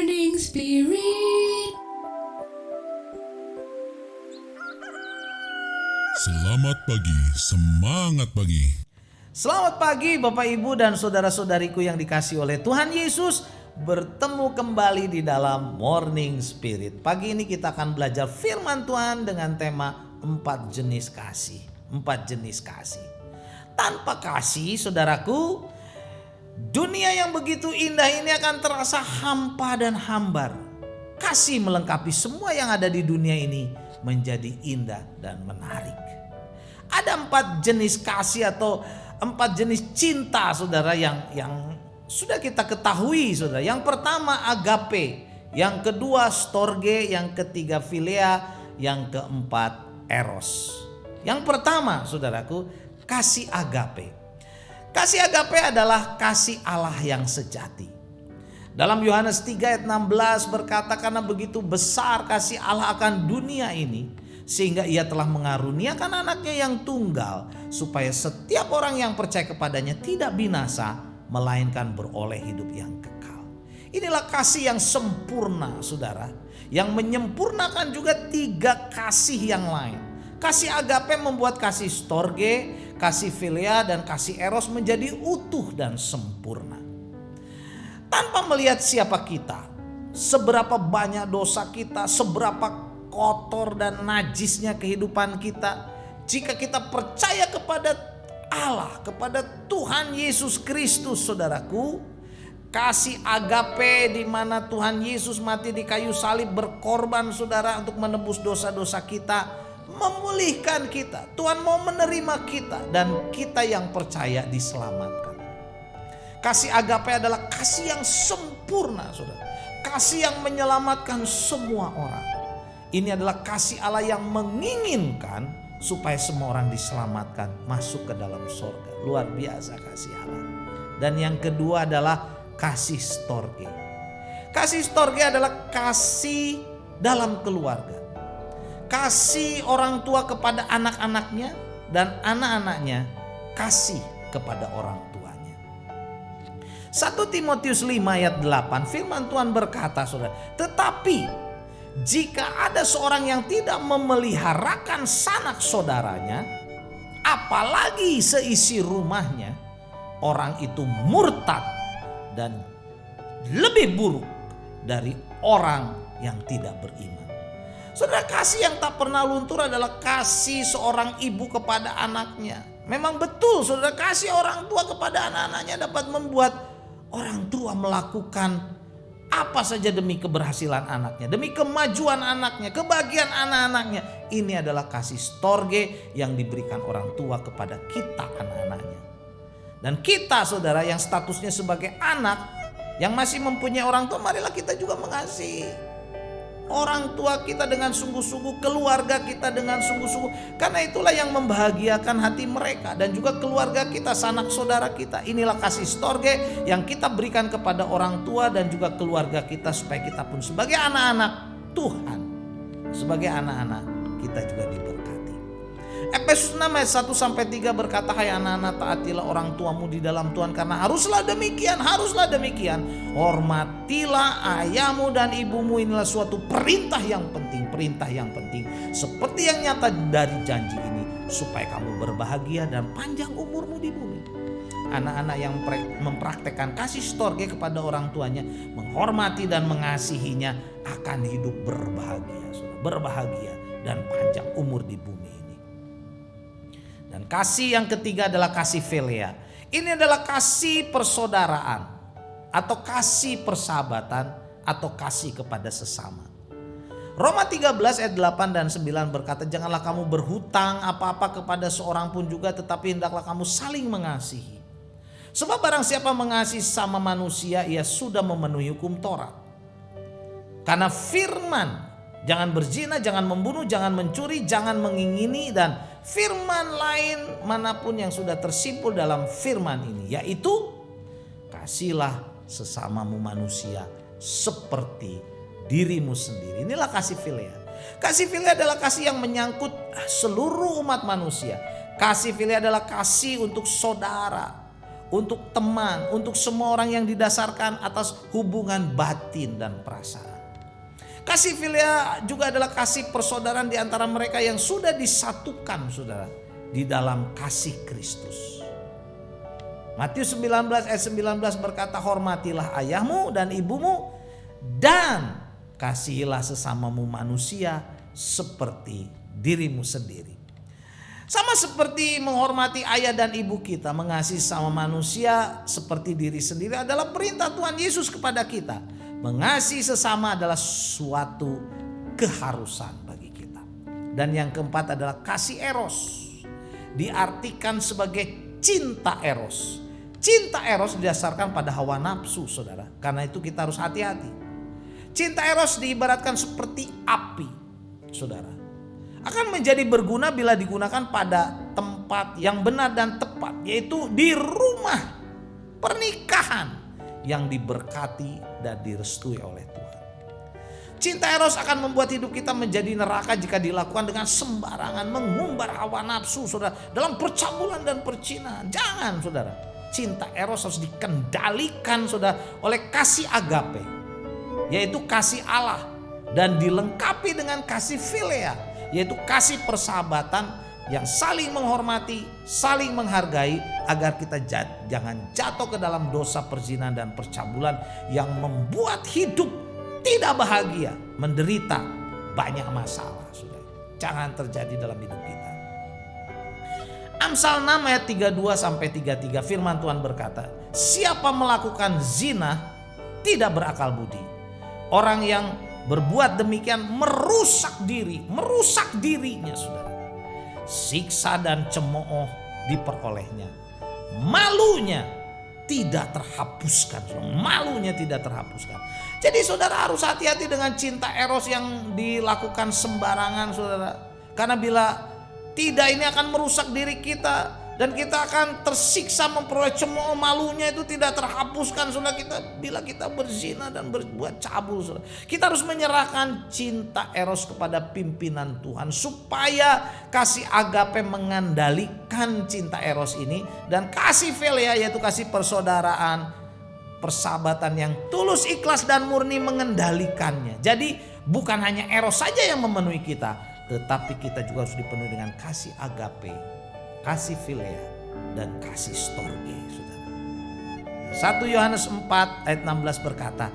Morning Spirit. Selamat pagi, semangat pagi. Selamat pagi Bapak Ibu dan saudara-saudariku yang dikasihi oleh Tuhan Yesus. Bertemu kembali di dalam Morning Spirit. Pagi ini kita akan belajar firman Tuhan dengan tema 4 jenis kasih. 4 jenis kasih. Tanpa kasih, saudaraku, dunia yang begitu indah ini akan terasa hampa dan hambar. Kasih melengkapi semua yang ada di dunia ini menjadi indah dan menarik. Ada 4 jenis kasih atau 4 jenis cinta, saudara, yang sudah kita ketahui, saudara. Yang pertama agape, yang kedua storge, yang ketiga philia, yang keempat eros. Yang pertama, saudaraku, kasih agape. Kasih agape adalah kasih Allah yang sejati. Dalam Yohanes 3 ayat 16 berkata, karena begitu besar kasih Allah akan dunia ini, sehingga ia telah mengaruniakan anaknya yang tunggal, supaya setiap orang yang percaya kepadanya tidak binasa, melainkan beroleh hidup yang kekal. Inilah kasih yang sempurna, saudara, yang menyempurnakan juga 3 kasih yang lain. Kasih agape membuat kasih storge, kasih philia, dan kasih eros menjadi utuh dan sempurna. Tanpa melihat siapa kita, seberapa banyak dosa kita, seberapa kotor dan najisnya kehidupan kita, jika kita percaya kepada Allah, kepada Tuhan Yesus Kristus, saudaraku, kasih agape di mana Tuhan Yesus mati di kayu salib berkorban, saudara, untuk menebus dosa-dosa kita, memulihkan kita. Tuhan mau menerima kita dan kita yang percaya diselamatkan. Kasih agape adalah kasih yang sempurna, saudara. Kasih yang menyelamatkan semua orang. Ini adalah kasih Allah yang menginginkan supaya semua orang diselamatkan, masuk ke dalam surga. Luar biasa kasih Allah. Dan yang kedua adalah kasih storge. Kasih storge adalah kasih dalam keluarga. Kasih orang tua kepada anak-anaknya dan anak-anaknya kasih kepada orang tuanya. 1 Timotius 5 ayat 8 firman Tuhan berkata, saudara, tetapi jika ada seorang yang tidak memeliharakan sanak saudaranya, apalagi seisi rumahnya, orang itu murtad dan lebih buruk dari orang yang tidak beriman. Saudara, kasih yang tak pernah luntur adalah kasih seorang ibu kepada anaknya. Memang betul, saudara, kasih orang tua kepada anak-anaknya dapat membuat orang tua melakukan apa saja demi keberhasilan anaknya, demi kemajuan anaknya, kebahagiaan anak-anaknya. Ini adalah kasih storge yang diberikan orang tua kepada kita, anak-anaknya. Dan kita, saudara, yang statusnya sebagai anak yang masih mempunyai orang tua, marilah kita juga mengasihi orang tua kita dengan sungguh-sungguh, keluarga kita dengan sungguh-sungguh. Karena itulah yang membahagiakan hati mereka dan juga keluarga kita, sanak saudara kita. Inilah kasih storge yang kita berikan kepada orang tua dan juga keluarga kita, supaya kita pun sebagai anak-anak Tuhan, sebagai anak-anak kita juga diberkati. Efesus 6 ayat 1-3 berkata, hai anak-anak, taatilah orang tuamu di dalam Tuhan, karena haruslah demikian. Hormatilah ayahmu dan ibumu. Inilah suatu perintah yang penting, seperti yang nyata dari janji ini, supaya kamu berbahagia dan panjang umurmu di bumi. Anak-anak yang mempraktekkan kasih storge kepada orang tuanya, menghormati dan mengasihinya, akan hidup berbahagia dan panjang umur di bumi ini. Dan kasih yang ketiga adalah kasih philia. Ini adalah kasih persaudaraan atau kasih persahabatan atau kasih kepada sesama. Roma 13 ayat 8 dan 9 berkata, janganlah kamu berhutang apa-apa kepada seorang pun juga, tetapi hendaklah kamu saling mengasihi. Sebab barang siapa mengasihi sama manusia, ia sudah memenuhi hukum Taurat. Karena firman, jangan berzina, jangan membunuh, jangan mencuri, jangan mengingini, dan firman lain manapun yang sudah tersimpul dalam firman ini, yaitu kasihlah sesamamu manusia seperti dirimu sendiri. Inilah kasih philia. Kasih philia adalah kasih yang menyangkut seluruh umat manusia. Kasih philia adalah kasih untuk saudara, untuk teman, untuk semua orang yang didasarkan atas hubungan batin dan perasaan. Kasih filia juga adalah kasih persaudaraan di antara mereka yang sudah disatukan, saudara, di dalam kasih Kristus. Matius 19 ayat 19 berkata, hormatilah ayahmu dan ibumu dan kasihilah sesamamu manusia seperti dirimu sendiri. Sama seperti menghormati ayah dan ibu kita, mengasihi sama manusia seperti diri sendiri adalah perintah Tuhan Yesus kepada kita. Mengasihi sesama adalah suatu keharusan bagi kita. Dan yang keempat adalah kasih eros. Diartikan sebagai cinta eros. Cinta eros didasarkan pada hawa nafsu, saudara. Karena itu kita harus hati-hati. Cinta eros diibaratkan seperti api, saudara. Akan menjadi berguna bila digunakan pada tempat yang benar dan tepat, yaitu di rumah pernikahan yang diberkati dan direstui oleh Tuhan. Cinta eros akan membuat hidup kita menjadi neraka jika dilakukan dengan sembarangan, mengumbar hawa nafsu, saudara, dalam percabulan dan percinahan. Jangan, saudara. Cinta eros harus dikendalikan, saudara, oleh kasih agape, yaitu kasih Allah, dan dilengkapi dengan kasih philia, yaitu kasih persahabatan yang saling menghormati, saling menghargai, agar kita jangan jatuh ke dalam dosa perzinahan dan percabulan yang membuat hidup tidak bahagia, menderita banyak masalah. Saudara, jangan terjadi dalam hidup kita. Amsal 6 ayat 32 sampai 33 firman Tuhan berkata, siapa melakukan zina tidak berakal budi. Orang yang berbuat demikian merusak dirinya, saudara. Siksa dan cemooh diperolehnya. Malunya tidak terhapuskan. Malunya tidak terhapuskan. Jadi saudara harus hati-hati dengan cinta eros yang dilakukan sembarangan, saudara. Karena bila tidak, ini akan merusak diri kita. Dan kita akan tersiksa memperoleh cemooh, malunya itu tidak terhapuskan, saudara, bila kita berzina dan berbuat cabul, saudara. Kita harus menyerahkan cinta eros kepada pimpinan Tuhan supaya kasih agape mengendalikan cinta eros ini, dan kasih philia, yaitu kasih persaudaraan, persahabatan yang tulus, ikhlas dan murni mengendalikannya. Jadi bukan hanya eros saja yang memenuhi kita, tetapi kita juga harus dipenuhi dengan kasih agape, kasih philia, dan kasih storge, saudara. 1 Yohanes 4 ayat 16 berkata,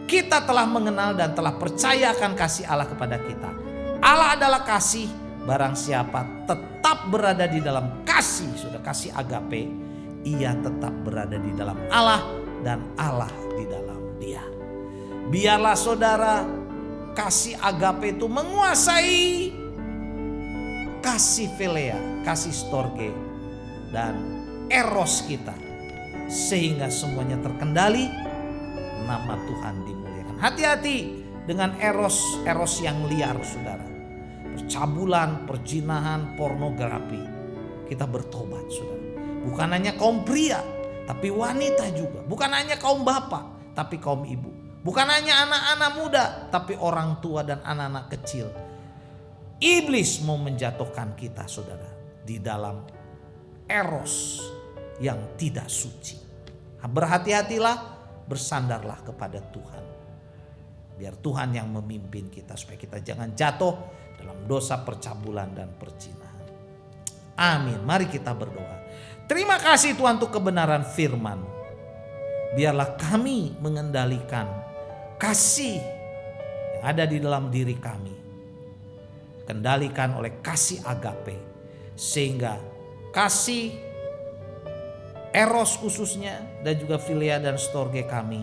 kita telah mengenal dan telah percaya akan kasih Allah kepada kita. Allah adalah kasih, barang siapa tetap berada di dalam kasih, saudara, kasih agape, ia tetap berada di dalam Allah dan Allah di dalam dia. Biarlah saudara kasih agape itu menguasai kasih philia, kasih storge, dan eros kita, sehingga semuanya terkendali, nama Tuhan dimuliakan. Hati-hati dengan eros yang liar, saudara. Percabulan, perzinahan, pornografi. Kita bertobat, saudara. Bukan hanya kaum pria, tapi wanita juga. Bukan hanya kaum bapak, tapi kaum ibu. Bukan hanya anak-anak muda, tapi orang tua dan anak-anak kecil. Iblis mau menjatuhkan kita, saudara, di dalam eros yang tidak suci. Berhati-hatilah, bersandarlah kepada Tuhan. Biar Tuhan yang memimpin kita supaya kita jangan jatuh dalam dosa percabulan dan perzinahan. Amin. Mari kita berdoa. Terima kasih Tuhan untuk kebenaran firman. Biarlah kami mengendalikan kasih yang ada di dalam diri kami. Kendalikan oleh kasih agape, sehingga kasih eros khususnya dan juga philia dan storge kami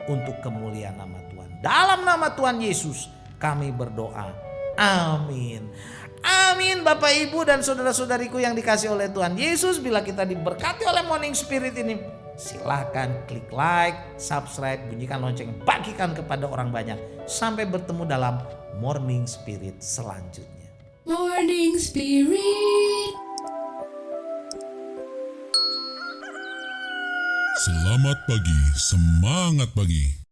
untuk kemuliaan nama Tuhan. Dalam nama Tuhan Yesus kami berdoa. Amin. Amin. Bapak, Ibu dan saudara-saudariku yang dikasih oleh Tuhan Yesus, bila kita diberkati oleh Morning Spirit ini, silakan klik like, subscribe, bunyikan lonceng, bagikan kepada orang banyak. Sampai bertemu dalam Morning Spirit selanjutnya. Morning Spirit. Selamat pagi, semangat pagi.